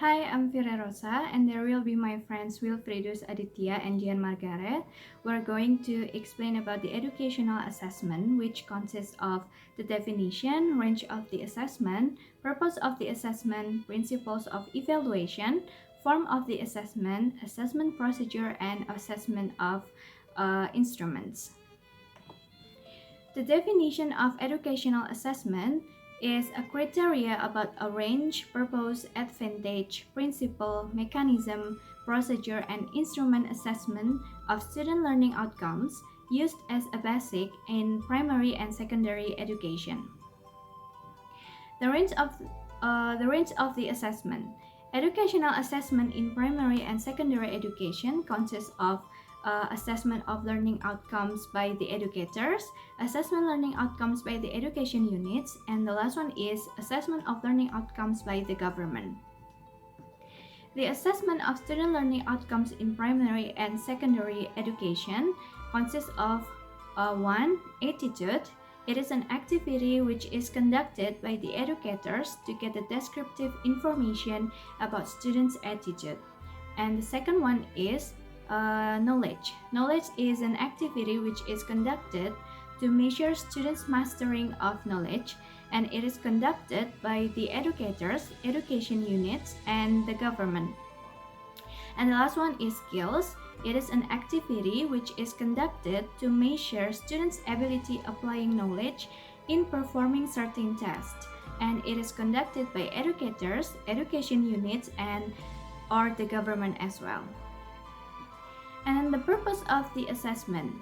Hi, I'm Firda Rosa, and there will be my friends Wilfridus Aditya and Margareth. We're going to explain about the educational assessment, which consists of the definition, range of the assessment, purpose of the assessment, principles of evaluation, form of the assessment, assessment procedure, and assessment of instruments. The definition of educational assessment is a criteria about a range, purpose, advantage, principle, mechanism, procedure, and instrument assessment of student learning outcomes used as a basic in primary and secondary education. The range of the assessment. Educational assessment in primary and secondary education consists of assessment of learning outcomes by the educators, assessment learning outcomes by the education units, and the last one is assessment of learning outcomes by the government. The assessment of student learning outcomes in primary and secondary education consists of 1. Attitude. It is an activity which is conducted by the educators to get the descriptive information about students' attitude. And the second one is knowledge. Knowledge is an activity which is conducted to measure students' mastering of knowledge, and it is conducted by the educators, education units, and the government. And the last one is skills. It is an activity which is conducted to measure students' ability applying knowledge in performing certain tasks, and it is conducted by educators, education units, and or the government as well. And the purpose of the assessment.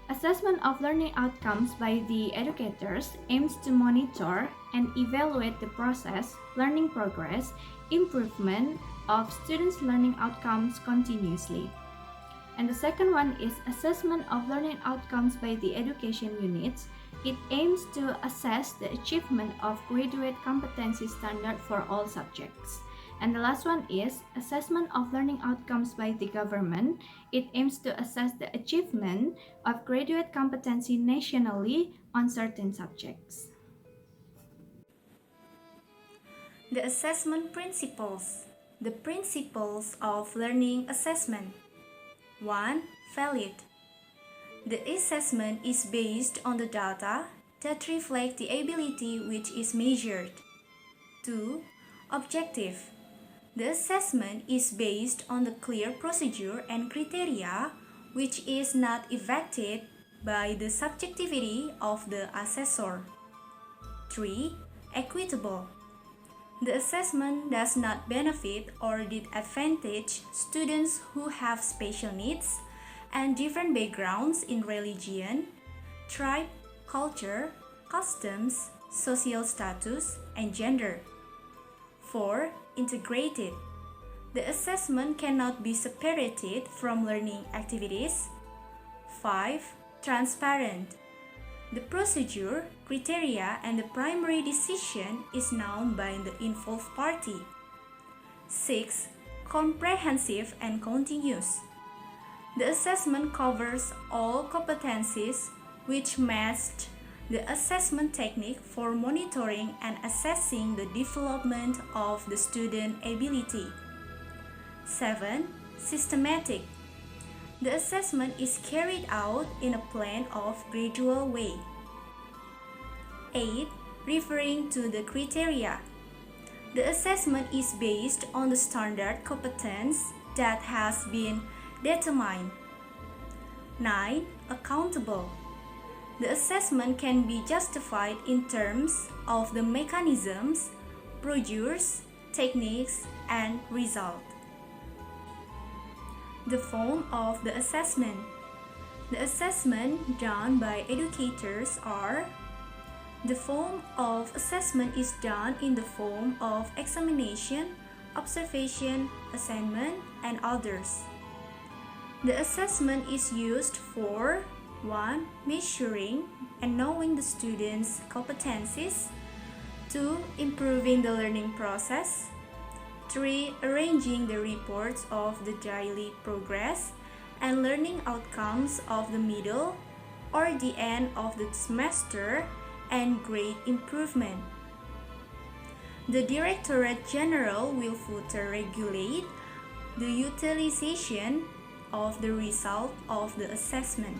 Assessment of learning outcomes by the educators aims to monitor and evaluate the process, learning progress, improvement of students' learning outcomes continuously. And the second one is assessment of learning outcomes by the education units. It aims to assess the achievement of graduate competency standard for all subjects. And the last one is assessment of learning outcomes by the government. It aims to assess the achievement of graduate competency nationally on certain subjects. The assessment principles. The principles of learning assessment. 1. Valid. The assessment is based on the data that reflect the ability which is measured. 2. Objective. The assessment is based on the clear procedure and criteria which is not affected by the subjectivity of the assessor. 3. Equitable. The assessment does not benefit or disadvantage students who have special needs and different backgrounds in religion, tribe, culture, customs, social status, and gender. 4. Integrated. The assessment cannot be separated from learning activities. 5. Transparent. The procedure, criteria, and the primary decision is known by the involved party. 6. Comprehensive and continuous. The assessment covers all competencies which match the assessment technique for monitoring and assessing the development of the student ability. 7. Systematic. The assessment is carried out in a planned of gradual way. 8. Referring to the criteria. The assessment is based on the standard competence that has been determined. 9. Accountable. The assessment can be justified in terms of the mechanisms, procedures, techniques, and result. The form of the assessment. The assessment done by educators are: the form of assessment is done in the form of examination, observation, assignment, and others. The assessment is used for 1. Measuring and knowing the students' competencies. 2. Improving the learning process. 3. Arranging the reports of the daily progress and learning outcomes of the middle or the end of the semester and grade improvement. The Directorate General will further regulate the utilization of the result of the assessment.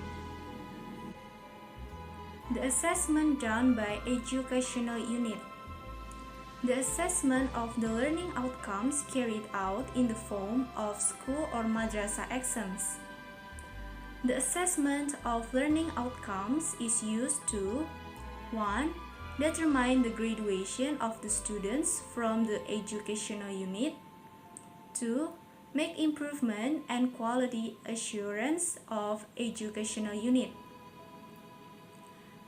The assessment done by educational unit. The assessment of the learning outcomes carried out in the form of school or madrasah exams. The assessment of learning outcomes is used to 1. Determine the graduation of the students from the educational unit. 2. Make improvement and quality assurance of educational unit.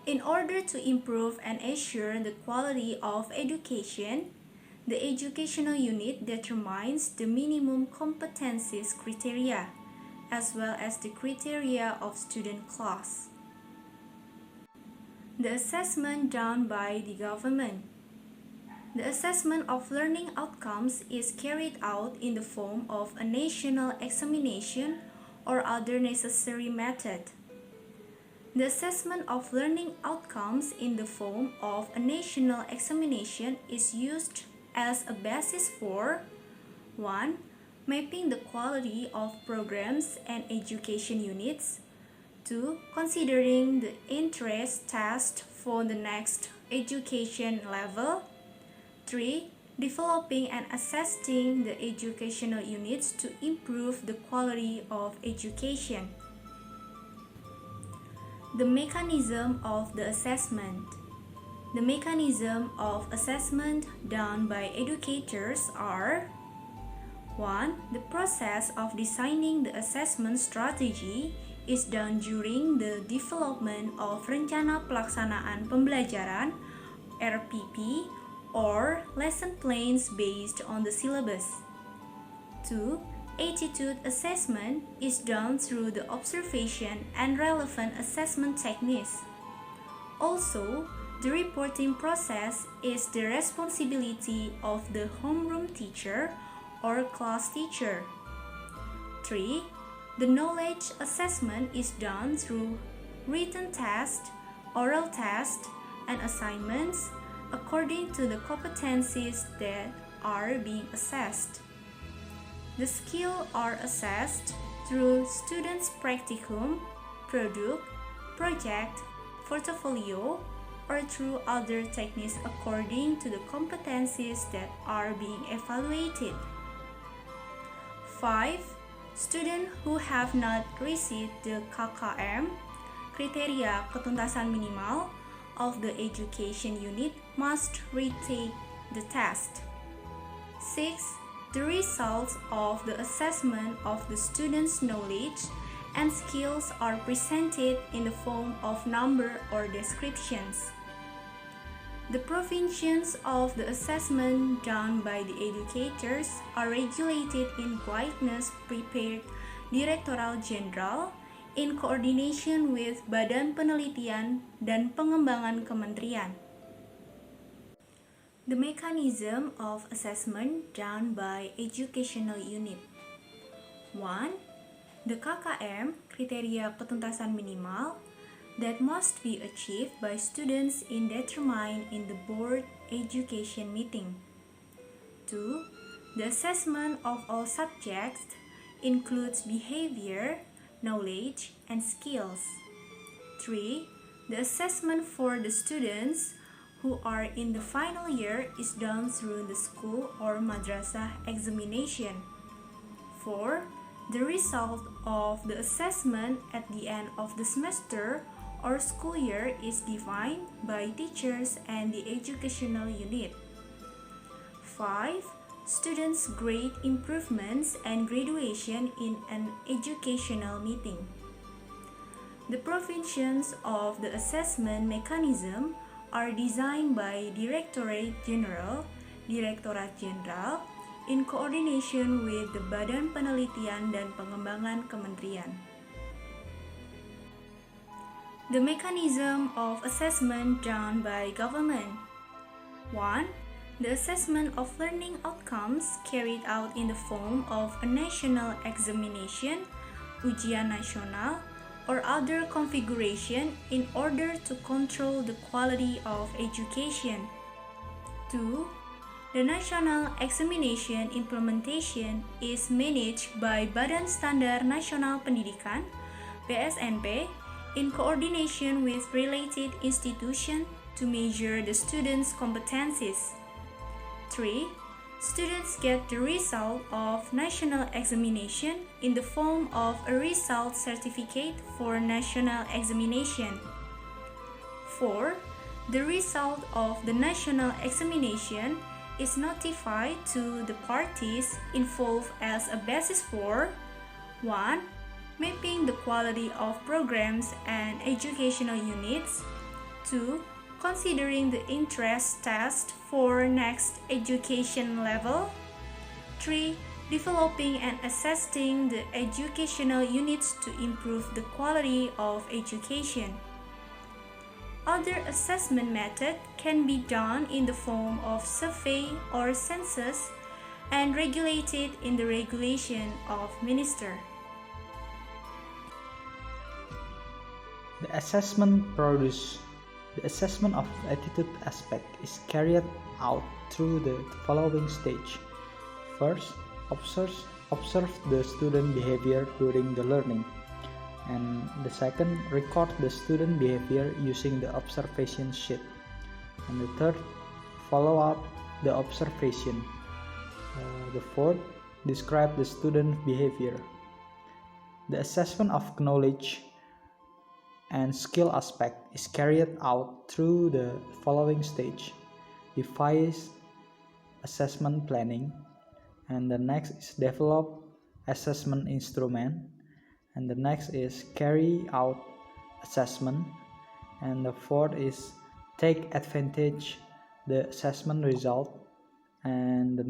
In order to improve and assure the quality of education, the educational unit determines the minimum competencies criteria, as well as the criteria of student class. The assessment done by the government. The assessment of learning outcomes is carried out in the form of a national examination or other necessary method. The assessment of learning outcomes in the form of a national examination is used as a basis for 1. Mapping the quality of programs and education units. 2. Considering the interest test for the next education level. 3. Developing and assessing the educational units to improve the quality of education. The mechanism of the assessment. The mechanism of assessment done by educators are 1. The process of designing the assessment strategy is done during the development of Rencana Pelaksanaan Pembelajaran (RPP) or lesson plans based on the syllabus. 2. Attitude assessment is done through the observation and relevant assessment techniques. Also, the reporting process is the responsibility of the homeroom teacher or class teacher. 3. The knowledge assessment is done through written test, oral test, and assignments according to the competencies that are being assessed. The skills are assessed through students' practicum, product, project, portfolio, or through other techniques according to the competencies that are being evaluated. 5. Students who have not received the KKM, kriteria ketuntasan minimal, of the education unit must retake the test. 6. The results of the assessment of the students' knowledge and skills are presented in the form of number or descriptions. The provisions of the assessment done by the educators are regulated in guidance prepared Directoral Jenderal in coordination with Badan Penelitian dan Pengembangan Kementerian. The mechanism of assessment done by educational unit. 1. The KKM, kriteria ketuntasan minimal, that must be achieved by students in determined in the board education meeting. 2. The assessment of all subjects includes behavior, knowledge, and skills. 3. The assessment for the students who are in the final year is done through the school or madrasah examination. 4. The result of the assessment at the end of the semester or school year is defined by teachers and the educational unit. 5. Students' grade improvements and graduation in an educational meeting. The provisions of the assessment mechanism are designed by Directorate General, Direktorat Jenderal, in coordination with the Badan Penelitian dan Pengembangan Kementerian. The mechanism of assessment done by government. 1. The assessment of learning outcomes carried out in the form of a national examination, ujian nasional, or other configuration in order to control the quality of education. 2. The national examination implementation is managed by Badan Standar Nasional Pendidikan (BSNP) in coordination with related institutions to measure the students' competencies. 3. Students get the result of national examination in the form of a result certificate for national examination. 4. The result of the national examination is notified to the parties involved as a basis for 1. Mapping the quality of programs and educational units. 2. Considering the interest test for next education level. 3. Developing and assessing the educational units to improve the quality of education. Other assessment methods can be done in the form of survey or census and regulated in the regulation of minister. The assessment of attitude aspect is carried out through the following stage. First, observe the student behavior during the learning. And the second, record the student behavior using the observation sheet. And the third, follow up the observation. The fourth, describe the student behavior. The assessment of knowledge and skill aspect is carried out through the following stage. Devise assessment planning, and the next is develop assessment instrument, and the next is carry out assessment, and the fourth is take advantage the assessment result, and the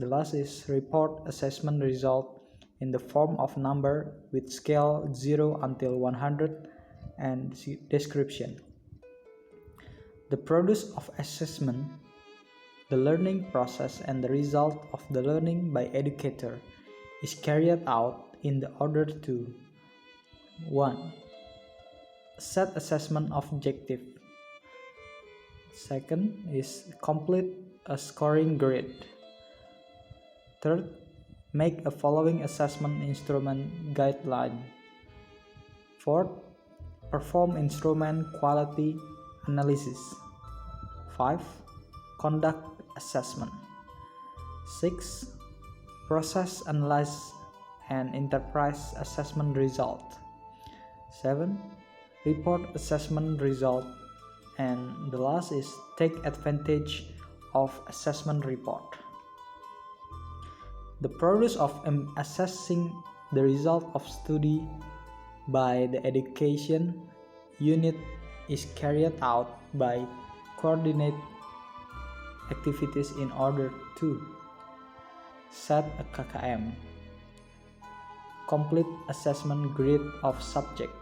last is report assessment result in the form of number with scale 0 until 100 and description. The produce of assessment, the learning process and the result of the learning by educator is carried out in the order to 1. Set assessment objective. Second is complete a scoring grid. Third, make a following assessment instrument guideline. Fourth, perform instrument quality analysis. 5. Conduct assessment. 6. Process, analyze, and interpret assessment result. 7. Report assessment result. And the last is take advantage of assessment report. The process of assessing the result of study by the education unit is carried out by coordinate activities in order to set a KKM, complete assessment grid of subject.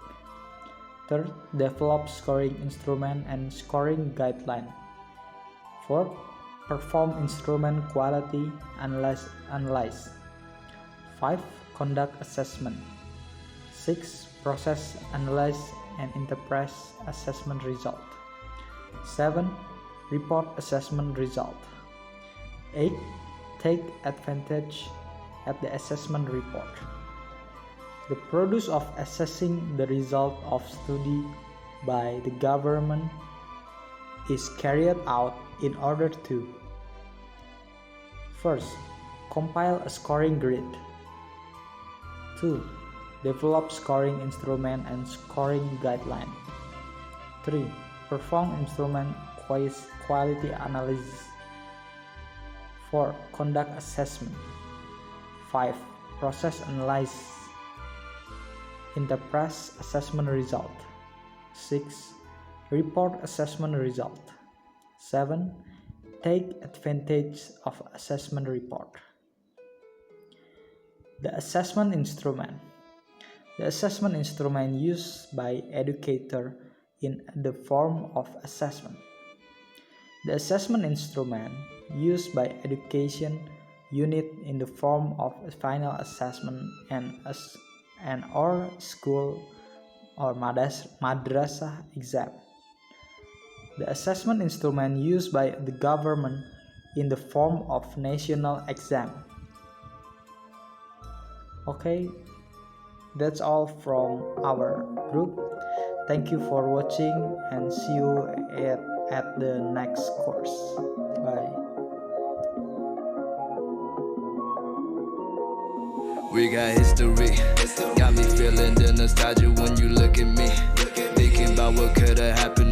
Third, develop scoring instrument and scoring guideline. Fourth, perform instrument quality analyze. 5. Conduct assessment. 6. Process, analyze, and interpret assessment result. 7. Report assessment result. 8. Take advantage at the assessment report. The produce of assessing the result of study by the government is carried out in order to: first, compile a scoring grid. 2. Develop scoring instrument and scoring guideline. 3. Perform instrument quality analysis. 4. Conduct assessment. 5. Process, analyze, interpret assessment result. 6. Report assessment result. 7. Take advantage of assessment report. The assessment instrument. The assessment instrument used by educator in the form of assessment. The assessment instrument used by education unit in the form of a final assessment and or school or madrasah exam. The assessment instrument used by the government in the form of national exam. Okay, that's all from our group. Thank you for watching and see you at the next course. Bye. We got history, got me feeling the nostalgia when you look at me. Thinking about what could've happened